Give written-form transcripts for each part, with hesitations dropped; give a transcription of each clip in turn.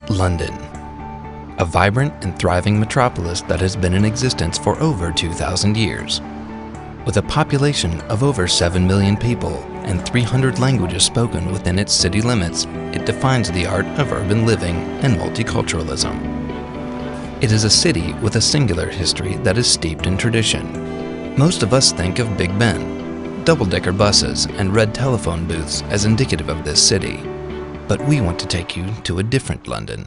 London, a vibrant and thriving metropolis that has been in existence for over 2,000 years. With a population of over 7 million people and 300 languages spoken within its city limits, it defines the art of urban living and multiculturalism. It is a city with a singular history that is steeped in tradition. Most of us think of Big Ben, double-decker buses, and red telephone booths as indicative of this city. But we want to take you to a different London.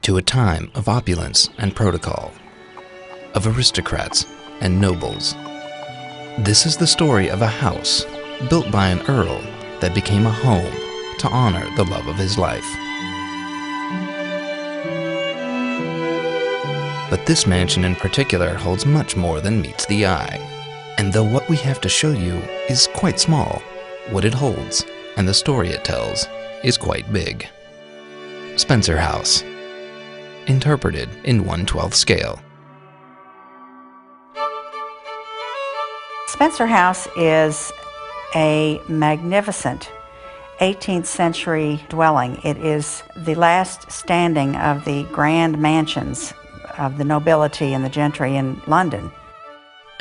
To a time of opulence and protocol, of aristocrats and nobles. This is the story of a house built by an earl that became a home to honor the love of his life. But this mansion in particular holds much more than meets the eye. And though what we have to show you is quite small, what it holds and the story it tells is quite big. Spencer House, interpreted in 1/12 scale. Spencer House is a magnificent 18th century dwelling. It is the last standing of the grand mansions of the nobility and the gentry in London.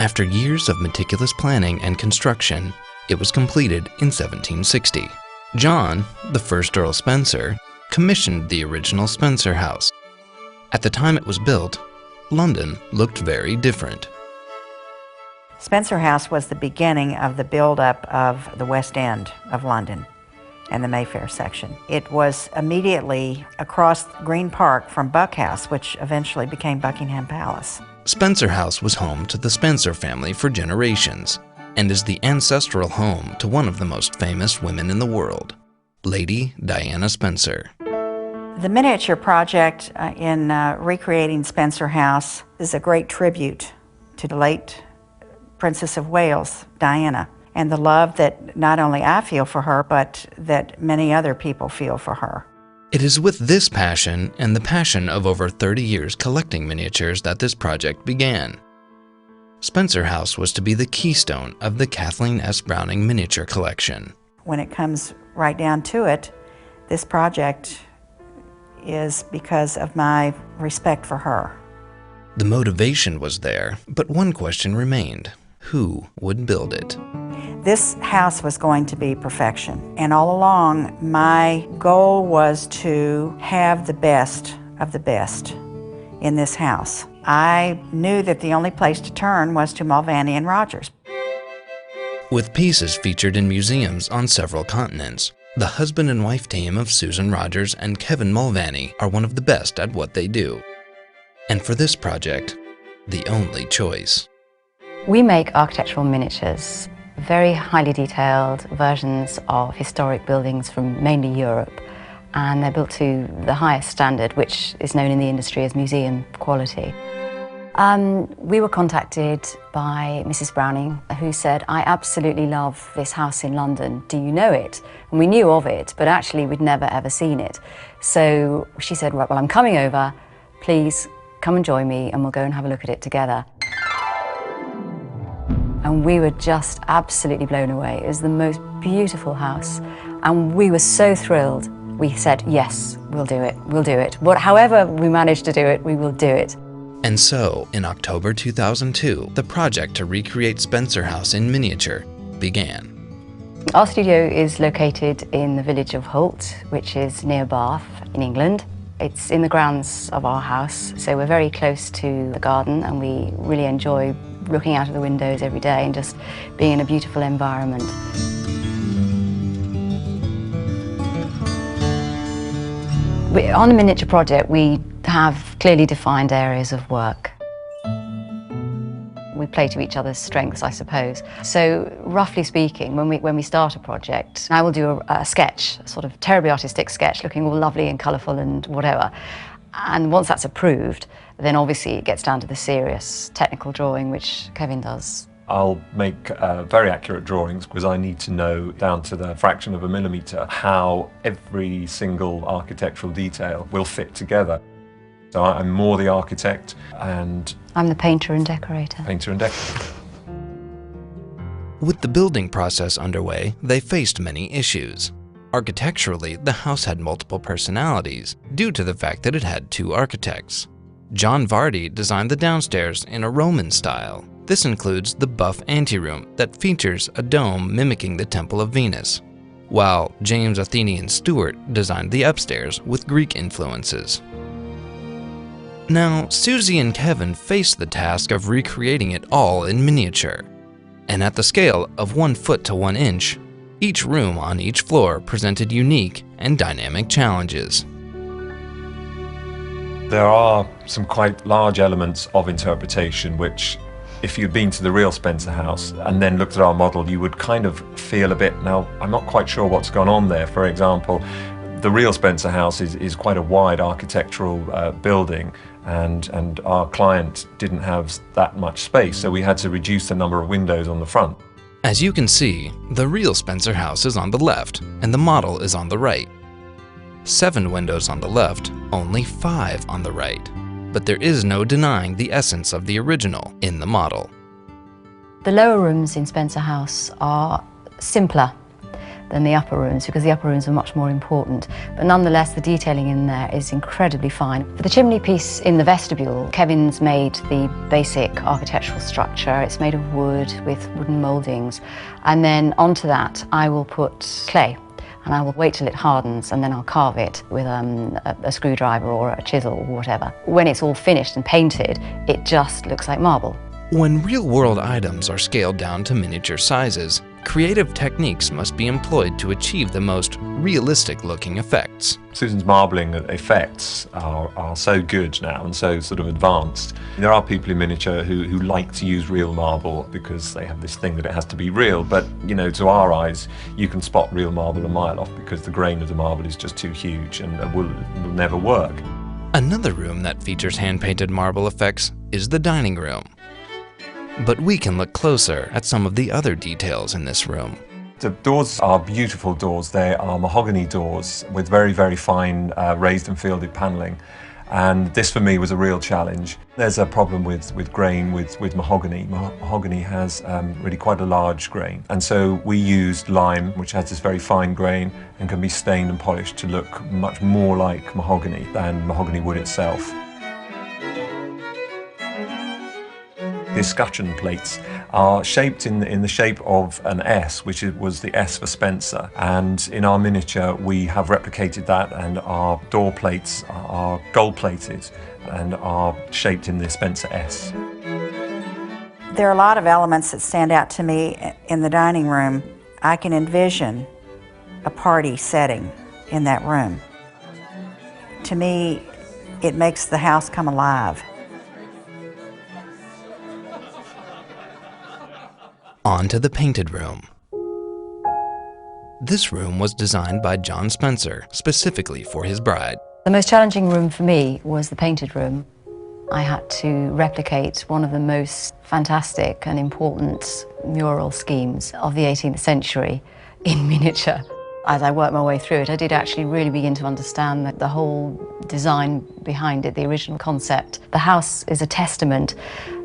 After years of meticulous planning and construction, it was completed in 1760. John, the first Earl Spencer, commissioned the original Spencer House. At the time it was built, London looked very different. Spencer House was the beginning of the build-up of the West End of London and the Mayfair section. It was immediately across Green Park from Buck House, which eventually became Buckingham Palace. Spencer House was home to the Spencer family for generations, and is the ancestral home to one of the most famous women in the world, Lady Diana Spencer. The miniature project in recreating Spencer House is a great tribute to the late Princess of Wales, Diana, and the love that not only I feel for her, but that many other people feel for her. It is with this passion and the passion of over 30 years collecting miniatures that this project began. Spencer House was to be the keystone of the Kathleen S. Browning miniature collection. When it comes right down to it, this project is because of my respect for her. The motivation was there, but one question remained. Who would build it? This house was going to be perfection, and all along my goal was to have the best of the best in this house. I knew that the only place to turn was to Mulvaney and Rogers. With pieces featured in museums on several continents, the husband and wife team of Susan Rogers and Kevin Mulvaney are one of the best at what they do. And for this project, the only choice. We make architectural miniatures, very highly detailed versions of historic buildings from mainly Europe, and they're built to the highest standard, which is known in the industry as museum quality. We were contacted by Mrs. Browning, who said, "I absolutely love this house in London. Do you know it?" And we knew of it, but actually we'd never ever seen it. So she said, "Right, well, I'm coming over. Please come and join me and we'll go and have a look at it together." And we were just absolutely blown away. It was the most beautiful house. And we were so thrilled. We said, yes, we'll do it, we'll do it. However we managed to do it, we will do it. And so, in October 2002, the project to recreate Spencer House in miniature began. Our studio is located in the village of Holt, which is near Bath in England. It's in the grounds of our house, so we're very close to the garden and we really enjoy looking out of the windows every day and just being in a beautiful environment. On a miniature project, we have clearly defined areas of work. We play to each other's strengths, I suppose. So, roughly speaking, when we start a project, I will do a sketch, a sort of terribly artistic sketch, looking all lovely and colourful and whatever. And once that's approved, then obviously it gets down to the serious technical drawing, which Kevin does. I'll make very accurate drawings because I need to know down to the fraction of a millimetre how every single architectural detail will fit together. So I'm more the architect and I'm the painter and decorator. With the building process underway, they faced many issues. Architecturally, the house had multiple personalities due to the fact that it had two architects. John Vardy designed the downstairs in a Roman style. This includes the buff anteroom that features a dome mimicking the Temple of Venus, while James Athenian Stewart designed the upstairs with Greek influences. Now, Susie and Kevin faced the task of recreating it all in miniature, and at the scale of 1 foot to 1 inch, each room on each floor presented unique and dynamic challenges. There are some quite large elements of interpretation which, if you'd been to the real Spencer house and then looked at our model, you would kind of feel a bit, now I'm not quite sure what's gone on there. For example, the real Spencer house is quite a wide architectural building, and our client didn't have that much space, so we had to reduce the number of windows on the front. As you can see, the real Spencer house is on the left and the model is on the right. 7 windows on the left, only 5 on the right. But there is no denying the essence of the original in the model. The lower rooms in Spencer House are simpler than the upper rooms because the upper rooms are much more important. But nonetheless, the detailing in there is incredibly fine. For the chimney piece in the vestibule, Kevin's made the basic architectural structure. It's made of wood with wooden mouldings. And then onto that, I will put clay. And I will wait till it hardens and then I'll carve it with a screwdriver or a chisel or whatever. When it's all finished and painted, it just looks like marble. When real-world items are scaled down to miniature sizes, creative techniques must be employed to achieve the most realistic-looking effects. Susan's marbling effects are so good now and so sort of advanced. There are people in miniature who like to use real marble because they have this thing that it has to be real, but you know, to our eyes, you can spot real marble a mile off because the grain of the marble is just too huge and will never work. Another room that features hand-painted marble effects is the dining room. But we can look closer at some of the other details in this room. The doors are beautiful doors. They are mahogany doors with very, very fine raised and fielded panelling. And this for me was a real challenge. There's a problem with grain with mahogany. Mahogany has really quite a large grain. And so we used lime, which has this very fine grain and can be stained and polished to look much more like mahogany than mahogany wood itself. The escutcheon plates are shaped in the shape of an S, which was the S for Spencer. And in our miniature, we have replicated that, and our door plates are gold-plated and are shaped in the Spencer S. There are a lot of elements that stand out to me in the dining room. I can envision a party setting in that room. To me, it makes the house come alive. On to the painted room. This room was designed by John Spencer specifically for his bride. The most challenging room for me was the painted room. I had to replicate one of the most fantastic and important mural schemes of the 18th century in miniature. As I worked my way through it, I did actually really begin to understand the whole design behind it, the original concept. The house is a testament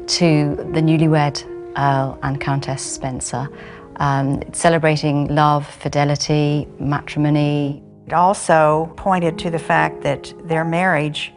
to the newlywed Earl and Countess Spencer, celebrating love, fidelity, matrimony. It also pointed to the fact that their marriage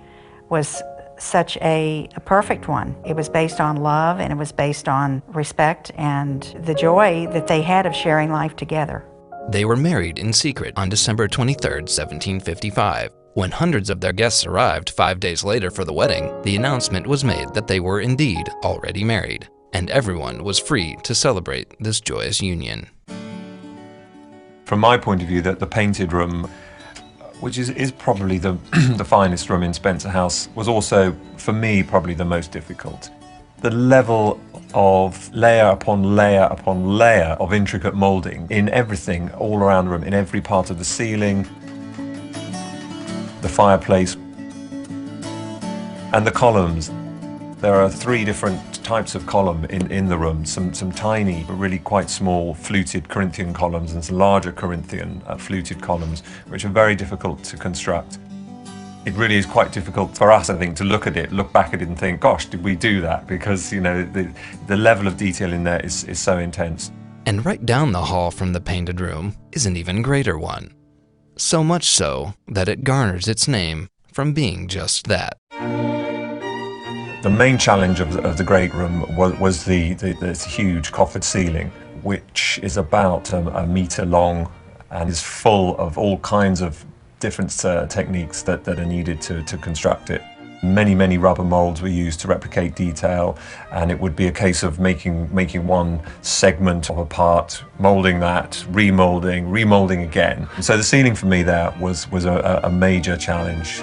was such a perfect one. It was based on love, and it was based on respect and the joy that they had of sharing life together. They were married in secret on December 23, 1755. When hundreds of their guests arrived 5 days later for the wedding, the announcement was made that they were indeed already married, and everyone was free to celebrate this joyous union. From my point of view, that the painted room, which is probably the finest room in Spencer House, was also, for me, probably the most difficult. The level of layer upon layer upon layer of intricate moulding in everything all around the room, in every part of the ceiling, the fireplace, and the columns. There are 3 different types of column in the room, some tiny but really quite small fluted Corinthian columns and some larger Corinthian fluted columns, which are very difficult to construct. It really is quite difficult for us, I think, to look back at it and think, gosh, did we do that? Because, you know, the level of detail in there is so intense. And right down the hall from the painted room is an even greater one. So much so that it garners its name from being just that. The main challenge of the Greig Room was this huge coffered ceiling, which is about a metre long and is full of all kinds of different techniques that are needed to construct it. Many rubber molds were used to replicate detail, and it would be a case of making one segment of a part, moulding that, remoulding again. So the ceiling for me there was a major challenge.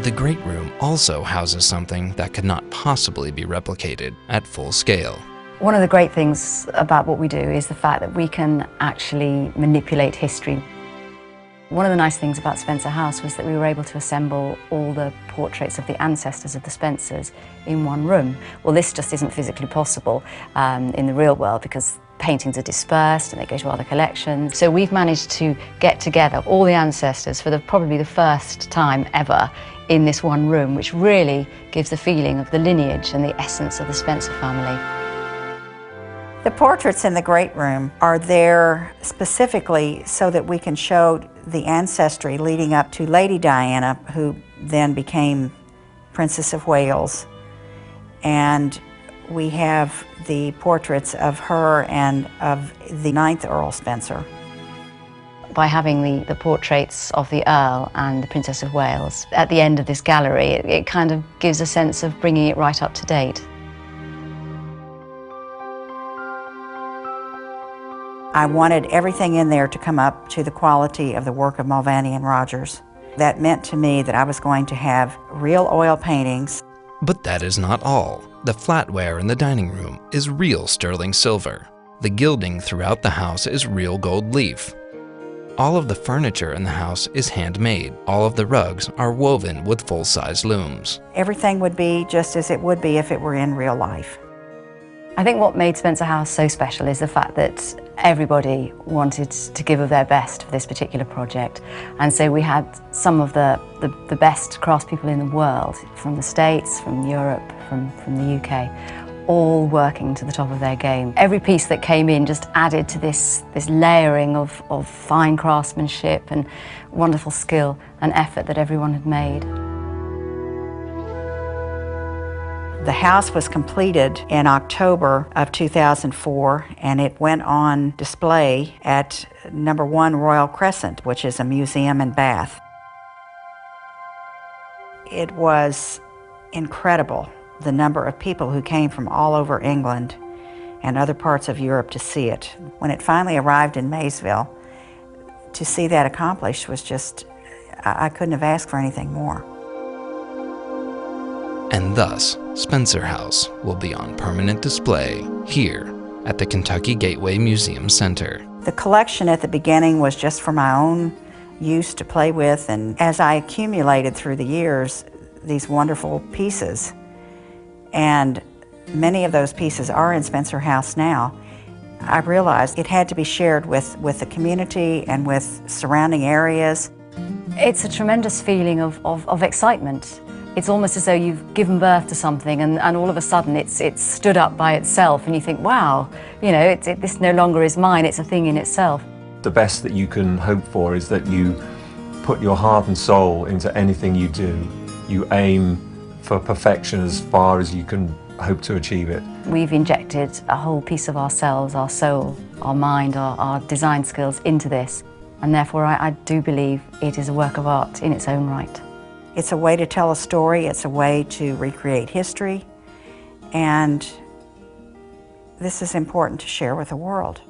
The Greig Room also houses something that could not possibly be replicated at full scale. One of the great things about what we do is the fact that we can actually manipulate history. One of the nice things about Spencer House was that we were able to assemble all the portraits of the ancestors of the Spencers in one room. Well, this just isn't physically possible in the real world because paintings are dispersed and they go to other collections. So we've managed to get together all the ancestors for probably the first time ever in this one room, which really gives the feeling of the lineage and the essence of the Spencer family. The portraits in the Greig Room are there specifically so that we can show the ancestry leading up to Lady Diana, who then became Princess of Wales. And we have the portraits of her and of the 9th Earl Spencer. By having the portraits of the Earl and the Princess of Wales at the end of this gallery, it kind of gives a sense of bringing it right up to date. I wanted everything in there to come up to the quality of the work of Mulvaney and Rogers. That meant to me that I was going to have real oil paintings. But that is not all. The flatware in the dining room is real sterling silver. The gilding throughout the house is real gold leaf. All of the furniture in the house is handmade. All of the rugs are woven with full-size looms. Everything would be just as it would be if it were in real life. I think what made Spencer House so special is the fact that everybody wanted to give of their best for this particular project. And so we had some of the best craftspeople in the world, from the States, from Europe, from the UK, all working to the top of their game. Every piece that came in just added to this layering of fine craftsmanship and wonderful skill and effort that everyone had made. The house was completed in October of 2004, and it went on display at number 1 Royal Crescent, which is a museum in Bath. It was incredible, the number of people who came from all over England and other parts of Europe to see it. When it finally arrived in Maysville, to see that accomplished was just, I couldn't have asked for anything more. And thus, Spencer House will be on permanent display here at the Kentucky Gateway Museum Center. The collection at the beginning was just for my own use to play with, and as I accumulated through the years these wonderful pieces, and many of those pieces are in Spencer House now, I realized it had to be shared with the community and with surrounding areas. It's a tremendous feeling of excitement. It's almost as though you've given birth to something and all of a sudden it's stood up by itself and you think, wow, you know, this no longer is mine, it's a thing in itself. The best that you can hope for is that you put your heart and soul into anything you do. You aim for perfection as far as you can hope to achieve it. We've injected a whole piece of ourselves, our soul, our mind, our design skills into this, and therefore I do believe it is a work of art in its own right. It's a way to tell a story, it's a way to recreate history, and this is important to share with the world.